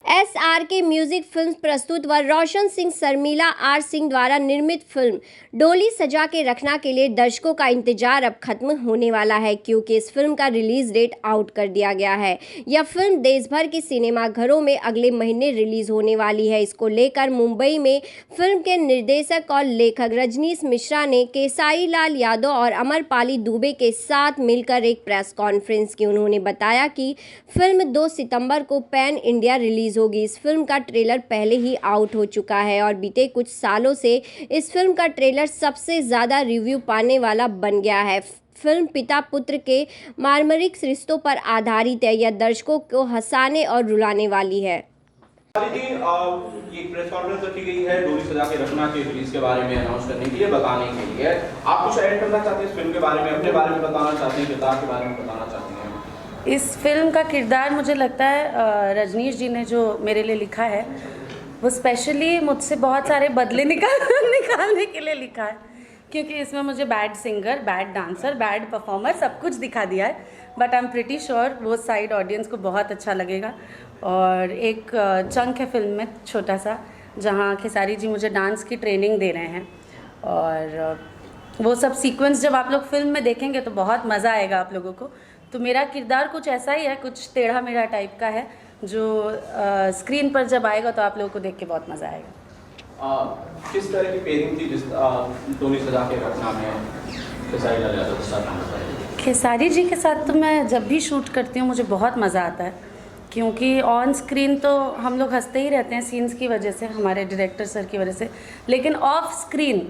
SRK music film प्रस्तुत व Roshan Singh Sharmila are Singh द्वारा निर्मित फिल्म डोली सजा के रखना के लिए दर्शकों का इंतजार अब खत्म होने वाला है, क्योंकि इस फिल्म का रिलीज डेट आउट कर दिया गया है। यह फिल्म देश भर के सिनेमाघरों में अगले महीने रिलीज होने वाली है। इसको लेकर मुंबई में फिल्म के निर्देशक और लेखक रजनीश मिश्रा ने केसारी लाल यादव और अमरपाली दुबे के साथ मिलकर एक प्रेस कॉन्फ्रेंस की। उन्होंने बताया कि फिल्म 2 सितंबर को पैन इंडिया रिलीज होगी। इस फिल्म का ट्रेलर पहले ही आउट हो चुका है और बीते कुछ सालों से इस फिल्म का ट्रेलर सबसे ज्यादा रिव्यू पाने वाला बन गया है। फिल्म पिता पुत्र के मार्मिक रिश्तों पर आधारित है। यह दर्शकों को हंसाने और रुलाने वाली है। ये प्रेस कॉन्फ्रेंस रखी गई है डोली सजा के रखना के रिलीज के बारे में अनाउंस करने के लिए, बताने के लिए। आप कुछ ऐड करना चाहते हैं इस फिल्म के बारे में, अपने बारे में बताना चाहते हैं, किताब के बारे में बताना चाहते हैं? इस फिल्म का किरदार मुझे लगता है रजनीश जी ने जो मेरे लिए लिखा है वो स्पेशली मुझसे बहुत सारे बदले निकालने के लिए लिखा है, क्योंकि इसमें मुझे bad singer, bad dancer, bad performer सब कुछ दिखा दिया है। But I am pretty sure वो साइड ऑडियंस को बहुत अच्छा लगेगा। और एक चंक है फिल्म में छोटा सा, जहाँ खेसारी जी मुझे डांस की ट्रेनिंग दे रहे हैं, और वो सब सीक्वेंस जब आप लोग फिल्म में देखेंगे तो बहुत मज़ा आएगा आप लोगों को। तो मेरा किरदार कुछ ऐसा ही है, कुछ टेढ़ा मेढ़ा टाइप का है, जो स्क्रीन पर जब आएगा तो आप लोगों को देख के बहुत मज़ा आएगा। किस तरह की पेयरिंग थी जिस डोली सजा के रखना में खेसारी लाल यादव के साथ? खेसारी जी के साथ तो मैं जब भी शूट करती हूँ मुझे बहुत मज़ा आता है, क्योंकि ऑन स्क्रीन तो हम लोग हंसते ही रहते हैं सीन्स की वजह से, हमारे डायरेक्टर सर की वजह से, लेकिन ऑफ स्क्रीन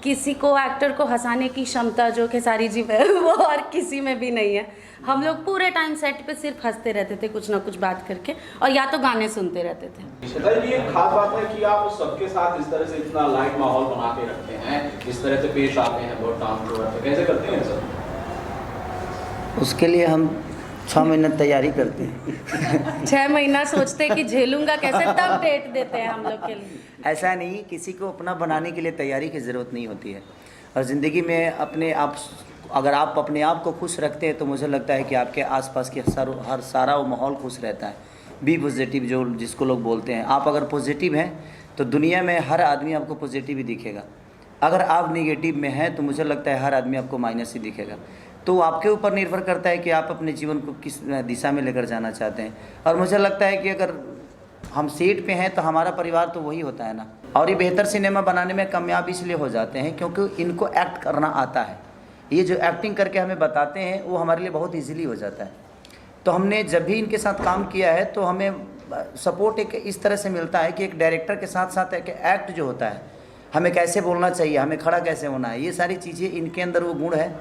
किसी को एक्टर को हंसाने की क्षमता जो खेसारी जी में वो और किसी में भी नहीं है। हम लोग पूरे टाइम सेट पे सिर्फ हंसते रहते थे, कुछ ना कुछ बात करके, और या तो गाने सुनते रहते थे। ये खास बात है कि आप सबके साथ इस तरह से इतना लाइट माहौल बना के रखते हैं, इस तरह से पेश आते हैं, बहुत डाउन टू अर्थ, कैसे करते हैं सर? उसके लिए हम 6 महीना तैयारी करते हैं 6 महीना सोचते हैं कि झेलूंगा कैसे, तब डेट देते हैं हम लोग के लिए। ऐसा नहीं, किसी को अपना बनाने के लिए तैयारी की ज़रूरत नहीं होती है। और ज़िंदगी में अपने आप, अगर आप अपने आप को खुश रखते हैं तो मुझे लगता है कि आपके आसपास के हर सारा वो माहौल खुश रहता है। बी पॉजिटिव, जो जिसको लोग बोलते हैं। आप अगर पॉजिटिव हैं तो दुनिया में हर आदमी आपको पॉजिटिव ही दिखेगा। अगर आप नेगेटिव में हैं तो मुझे लगता है हर आदमी आपको माइनस ही दिखेगा। तो आपके ऊपर निर्भर करता है कि आप अपने जीवन को किस दिशा में लेकर जाना चाहते हैं। और मुझे लगता है कि अगर हम सेट पे हैं तो हमारा परिवार तो वही होता है ना। और ये बेहतर सिनेमा बनाने में कामयाब इसलिए हो जाते हैं क्योंकि इनको एक्ट करना आता है। ये जो एक्टिंग करके हमें बताते हैं वो हमारे लिए बहुत ईजीली हो जाता है। तो हमने जब भी इनके साथ काम किया है तो हमें सपोर्ट एक इस तरह से मिलता है कि एक डायरेक्टर के साथ साथ एक एक्ट जो होता है, हमें कैसे बोलना चाहिए, हमें खड़ा कैसे होना है, ये सारी चीज़ें इनके अंदर वो गुण है।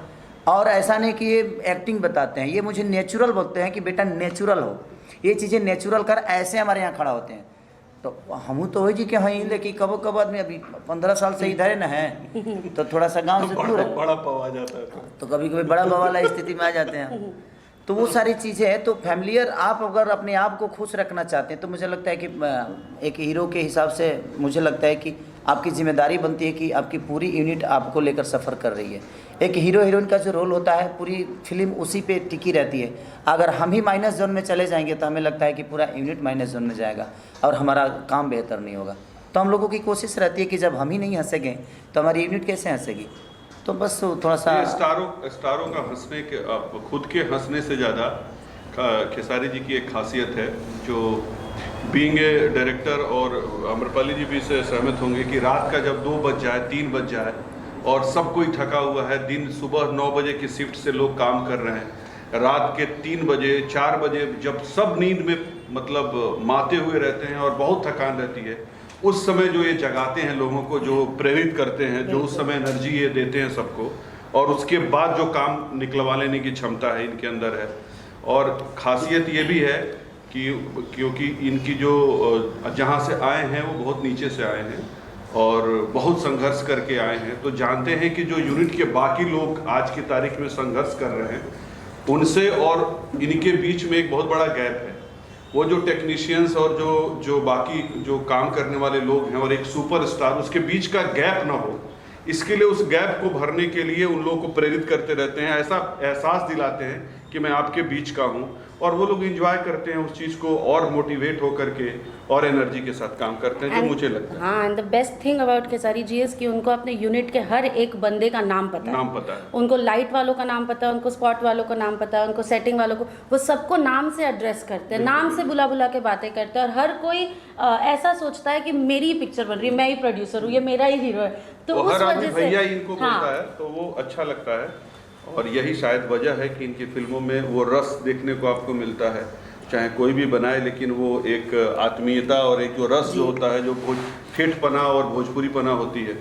और ऐसा नहीं कि ये एक्टिंग बताते हैं, ये मुझे नेचुरल बोलते हैं कि बेटा नेचुरल हो, ये चीज़ें नेचुरल कर, ऐसे हमारे यहाँ खड़ा होते हैं। तो हम तो वही जी के हैं, लेकिन कबो कब आदमी अभी 15 साल से इधर न है तो थोड़ा सा गांव से दूर है, बड़ा पाव आ जाता है तो कभी कभी बड़ा पाव वाला स्थिति में आ जाते हैं। तो वो सारी चीज़ें हैं। तो फैमिलियर आप अगर अपने आप को खुश रखना चाहते हैं तो मुझे लगता है कि एक हीरो के हिसाब से मुझे लगता है कि आपकी जिम्मेदारी बनती है कि आपकी पूरी यूनिट आपको लेकर सफ़र कर रही है। एक हीरो हीरोइन का जो रोल होता है पूरी फिल्म उसी पे टिकी रहती है। अगर हम ही माइनस जोन में चले जाएंगे तो हमें लगता है कि पूरा यूनिट माइनस जोन में जाएगा और हमारा काम बेहतर नहीं होगा। तो हम लोगों की कोशिश रहती है कि जब हम ही नहीं हंसेंगे तो हमारी यूनिट कैसे हंसेगी। तो बस थोड़ा सा स्टारों का हंसने के, खुद के हंसने से ज़्यादा खेसारी जी की एक खासियत है जो बीइंग ए डायरेक्टर, और अमरपाली जी भी इससे सहमत होंगे कि रात का जब 2 बज जाए 3 बज जाए और सब कोई थका हुआ है, दिन सुबह 9 बजे की शिफ्ट से लोग काम कर रहे हैं, रात के 3 बजे 4 बजे जब सब नींद में मतलब माते हुए रहते हैं और बहुत थकान रहती है, उस समय जो ये जगाते हैं लोगों को, जो प्रेरित करते हैं, जो उस समय एनर्जी ये देते हैं सबको, और उसके बाद जो काम निकलवा लेने की क्षमता है इनके अंदर है। और ख़ासियत ये भी है कि क्योंकि इनकी जो जहाँ से आए हैं वो बहुत नीचे से आए हैं और बहुत संघर्ष करके आए हैं, तो जानते हैं कि जो यूनिट के बाकी लोग आज की तारीख में संघर्ष कर रहे हैं उनसे और इनके बीच में एक बहुत बड़ा गैप है। वो जो टेक्नीशियंस और जो बाकी जो काम करने वाले लोग हैं और एक सुपरस्टार, उसके बीच का गैप ना हो, इसके लिए उस गैप को भरने के लिए उन लोगों को प्रेरित करते रहते हैं, ऐसा एहसास दिलाते हैं कि मैं आपके बीच का हूँ। और वो लोग इंजॉय करते हैं उस चीज़ को और मोटिवेट होकर के और एनर्जी के साथ काम करते हैं, जो मुझे लगता है। हाँ, and the best thing about Khesari ji is कि उनको अपने यूनिट के हर एक बंदे का नाम पता है। उनको लाइट वालों का नाम पता है, उनको स्पॉट वालों का नाम पता है, उनको सेटिंग वालों को, वो सबको नाम से एड्रेस करते हैं, नाम से बुला बुला के बातें करते हैं, और हर कोई ऐसा सोचता है कि मेरी पिक्चर बन रही है, मैं ही प्रोड्यूसर हूँ, ये मेरा ही हीरो है, तो हर उस आदमी वजह से भैया इनको बोलता है, तो वो अच्छा लगता है। और यही शायद वजह है कि इनकी फिल्मों में वो रस देखने को आपको मिलता है, चाहे कोई भी बनाए, लेकिन वो एक आत्मीयता और एक जो रस जो होता है, जो ठेठपना और भोजपुरीपना होती है।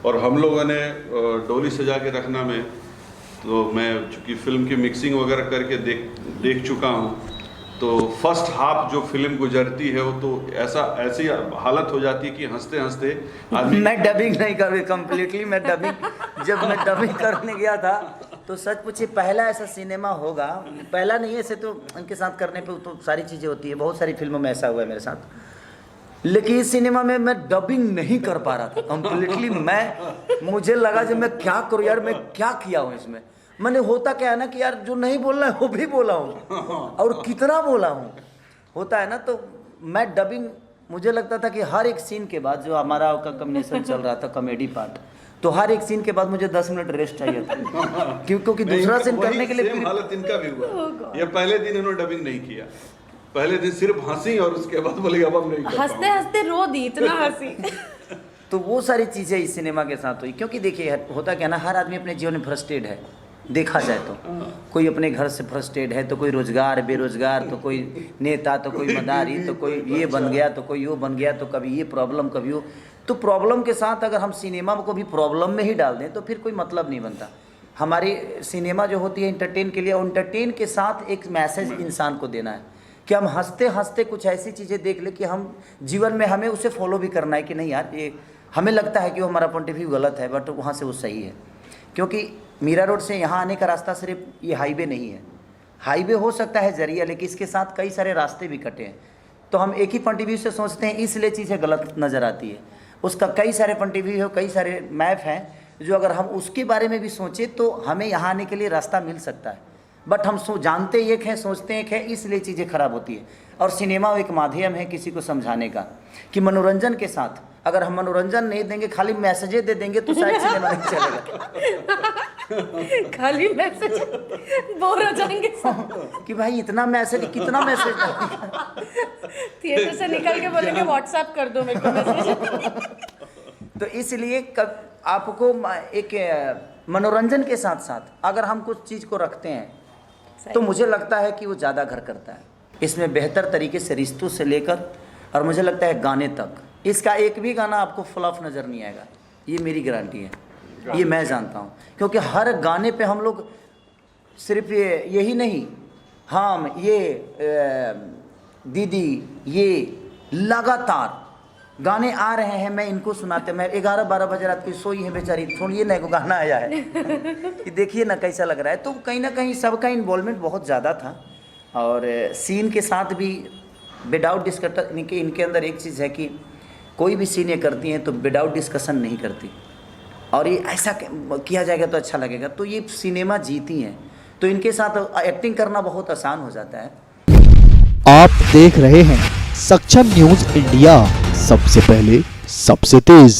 और हम लोगों ने डोली सजा के रखना में, तो मैं चूँकि फिल्म की मिक्सिंग वगैरह करके देख चुका हूँ, तो फर्स्ट हाफ जो फिल्म गुजरती है वो तो ऐसी हालत हो जाती है कि हंसते हंसते आदमी। मैं डबिंग नहीं कर रही कम्प्लीटली, जब मैं डबिंग करने गया था तो सच पूछिए पहला ऐसा सिनेमा होगा, पहला नहीं, ऐसे तो उनके साथ करने पे तो सारी चीज़ें होती है, बहुत सारी फिल्मों में ऐसा हुआ है मेरे साथ, लेकिन इस सिनेमा में मैं डबिंग नहीं कर पा रहा था कम्प्लीटली। मुझे लगा जब मैं क्या करूँ यार, मैं क्या किया हूँ इसमें। मैंने होता क्या है ना कि यार जो नहीं बोलना है वो भी बोला हूँ, और कितना बोला हूँ, होता है ना। तो मैं डबिंग, मुझे लगता था कि हर एक सीन के बाद, जो हमारा का कॉम्बिनेशन चल रहा था कॉमेडी पार्ट, तो हर एक सीन के बाद मुझे 10 मिनट रेस्ट चाहिए था, क्योंकि दूसरा सीन करने के लिए हालत इनका भी हुआ। ये पहले दिन इन्होंने डबिंग नहीं किया, पहले दिन सिर्फ हंसी, और उसके बाद बोले अब हम नहीं कर हंसते हंसते रो दी, इतना हंसी। तो वो सारी चीज़ें इस सिनेमा के साथ हुई, क्योंकि देखिए होता क्या ना, हर आदमी अपने जीवन में फ्रस्ट्रेट है, देखा जाए तो कोई अपने घर से फ्रस्ट्रेट है, तो कोई रोजगार बेरोजगार, तो कोई नेता, तो कोई मदारी, तो कोई ये बन गया, तो कोई वो बन गया, तो कभी ये प्रॉब्लम कभी वो। तो प्रॉब्लम के साथ अगर हम सिनेमा को भी प्रॉब्लम में ही डाल दें तो फिर कोई मतलब नहीं बनता। हमारी सिनेमा जो होती है इंटरटेन के लिए, इंटरटेन के साथ एक मैसेज इंसान को देना है कि हम हंसते हंसते कुछ ऐसी चीज़ें देख ले कि हम जीवन में हमें उसे फॉलो भी करना है कि नहीं यार, ये हमें लगता है कि वो हमारा पॉइंट ऑफ व्यू गलत है, बट वहाँ से वो सही है। क्योंकि मीरा रोड से यहाँ आने का रास्ता सिर्फ ये हाईवे नहीं है, हाईवे हो सकता है जरिया, लेकिन इसके साथ कई सारे रास्ते भी कटे हैं। तो हम एक ही पॉइंट ऑफ व्यू से सोचते हैं, इसलिए चीज़ें गलत नज़र आती है। उसका कई सारे पॉइंट ऑफ व्यू है, कई सारे मैप हैं, जो अगर हम उसके बारे में भी सोचें तो हमें यहाँ आने के लिए रास्ता मिल सकता है। बट हम जानते एक हैं, सोचते एक है, इसलिए चीज़ें खराब होती है। और सिनेमा एक माध्यम है किसी को समझाने का, कि मनोरंजन के साथ अगर हम मनोरंजन नहीं देंगे, खाली मैसेजें दे देंगे, तो शायद सिनेमा नहीं चलेगा। खाली मैसेज, बोर हो जाएंगे कि भाई इतना मैसेज, कितना मैसेज थिएटर से निकल के बोलेंगे व्हाट्सएप कर दो मेरे को मैसेज। तो इसलिए आपको एक मनोरंजन के साथ साथ अगर हम कुछ चीज़ को रखते हैं तो मुझे लगता है कि वो ज़्यादा घर करता है। इसमें बेहतर तरीके से रिश्तों से लेकर, और मुझे लगता है गाने तक, इसका एक भी गाना आपको फ्लॉप नज़र नहीं आएगा, ये मेरी गारंटी है, ये मैं जानता हूँ। क्योंकि हर गाने पे हम लोग सिर्फ यही नहीं, हम ये दीदी, ये लगातार गाने आ रहे हैं, मैं इनको सुनाते, मैं 11-12 बजे रात को सोई है बेचारी, सुनिए ना, एक गाना आया है कि देखिए ना कैसा लग रहा है। तो कहीं ना कहीं सबका इन्वॉल्वमेंट बहुत ज़्यादा था, और सीन के साथ भी विदाउट डिस्कशन, इनके अंदर एक चीज़ है कि कोई भी सीन ये करती हैं तो विदाउट डिस्कशन नहीं करती, और ये ऐसा किया जाएगा तो अच्छा लगेगा, तो ये सिनेमा जीती हैं, तो इनके साथ एक्टिंग करना बहुत आसान हो जाता है। आप देख रहे हैं सक्षम न्यूज इंडिया, सबसे पहले सबसे तेज।